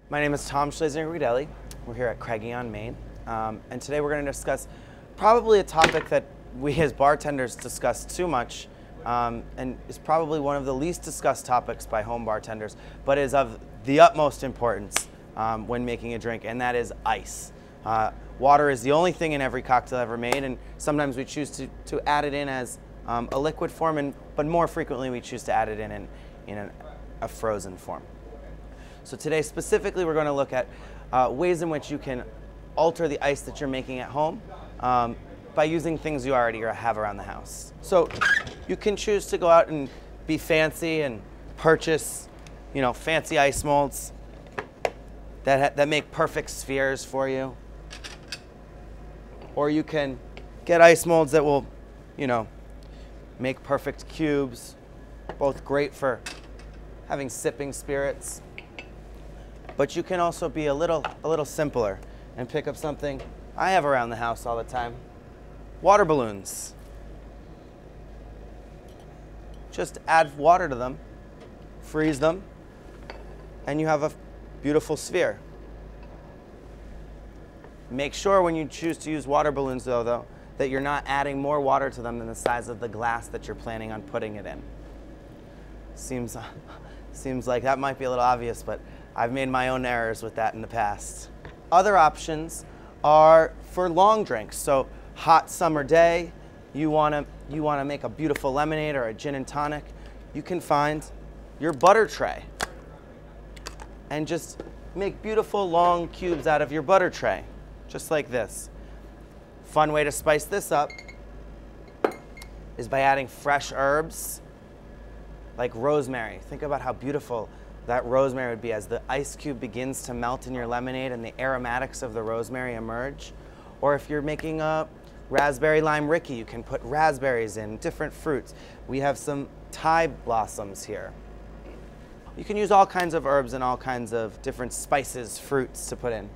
My name is Tom Schlesinger-Guidelli. We're here at Craigie on Main. And today we're going to discuss probably a topic that we as bartenders discuss too much and is probably one of the least discussed topics by home bartenders, but is of the utmost importance when making a drink, and that is ice. Water is the only thing in every cocktail ever made, and sometimes we choose to add it in as a liquid form, but more frequently we choose to add it in a frozen form. So today specifically we're going to look at ways in which you can alter the ice that you're making at home by using things you already have around the house. So you can choose to go out and be fancy and purchase, fancy ice molds that make perfect spheres for you. Or you can get ice molds that will, make perfect cubes, both great for having sipping spirits. But you can also be a little simpler and pick up something I have around the house all the time. Water balloons. Just add water to them, freeze them, and you have a beautiful sphere. Make sure when you choose to use water balloons though, that you're not adding more water to them than the size of the glass that you're planning on putting it in. Seems like that might be a little obvious, but I've made my own errors with that in the past. Other options are for long drinks. So hot summer day, you wanna make a beautiful lemonade or a gin and tonic, you can find your butter tray and just make beautiful long cubes out of your butter tray, just like this. Fun way to spice this up is by adding fresh herbs like rosemary. Think about how beautiful that rosemary would be as the ice cube begins to melt in your lemonade and the aromatics of the rosemary emerge. Or if you're making a raspberry lime Ricky, you can put raspberries in, different fruits. We have some Thai blossoms here. You can use all kinds of herbs and all kinds of different spices, fruits to put in.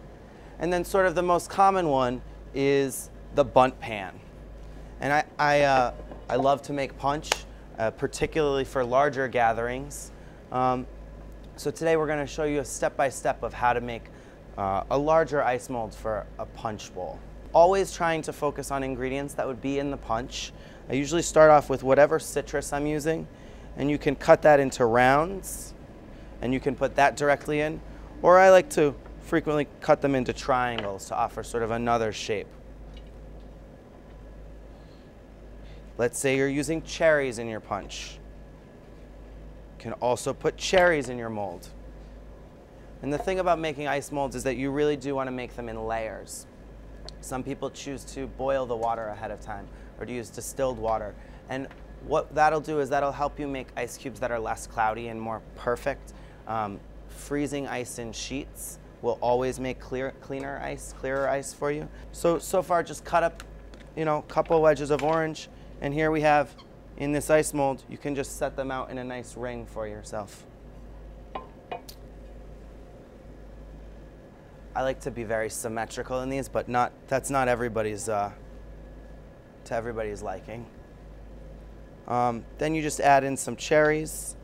And then sort of the most common one is the bundt pan. And I love to make punch, particularly for larger gatherings. So today we're going to show you a step-by-step of how to make a larger ice mold for a punch bowl. Always trying to focus on ingredients that would be in the punch. I usually start off with whatever citrus I'm using, and you can cut that into rounds, and you can put that directly in, or I like to frequently cut them into triangles to offer sort of another shape. Let's say you're using cherries in your punch. You can also put cherries in your mold. And the thing about making ice molds is that you really do want to make them in layers. Some people choose to boil the water ahead of time or to use distilled water. And what that'll do is that'll help you make ice cubes that are less cloudy and more perfect. Freezing ice in sheets will always make clearer ice for you. So far just cut up, a couple wedges of orange, and here we have in this ice mold, you can just set them out in a nice ring for yourself. I like to be very symmetrical in these, but that's not everybody's to everybody's liking. Then you just add in some cherries.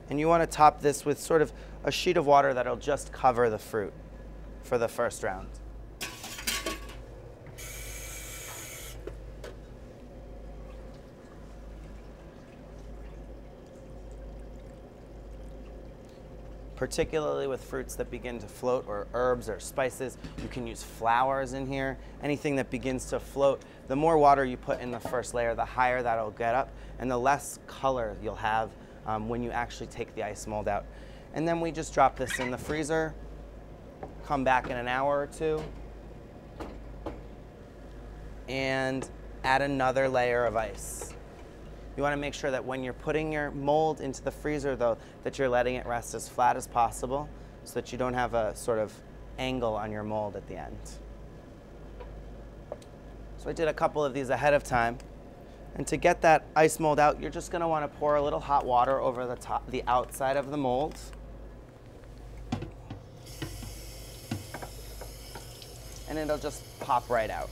And you want to top this with sort of a sheet of water that'll just cover the fruit for the first round. Particularly with fruits that begin to float, or herbs or spices, you can use flowers in here. Anything that begins to float, the more water you put in the first layer, the higher that'll get up, and the less color you'll have when you actually take the ice mold out. And then we just drop this in the freezer, come back in an hour or two, and add another layer of ice. You want to make sure that when you're putting your mold into the freezer, though, that you're letting it rest as flat as possible so that you don't have a sort of angle on your mold at the end. So I did a couple of these ahead of time. And to get that ice mold out, you're just going to want to pour a little hot water over the outside of the mold. and it'll just pop right out.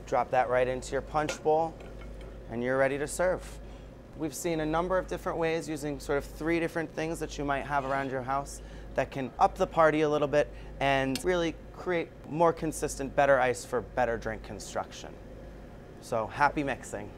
Drop that right into your punch bowl, and you're ready to serve. We've seen a number of different ways using sort of 3 different things that you might have around your house that can up the party a little bit and really create more consistent, better ice for better drink construction. So happy mixing.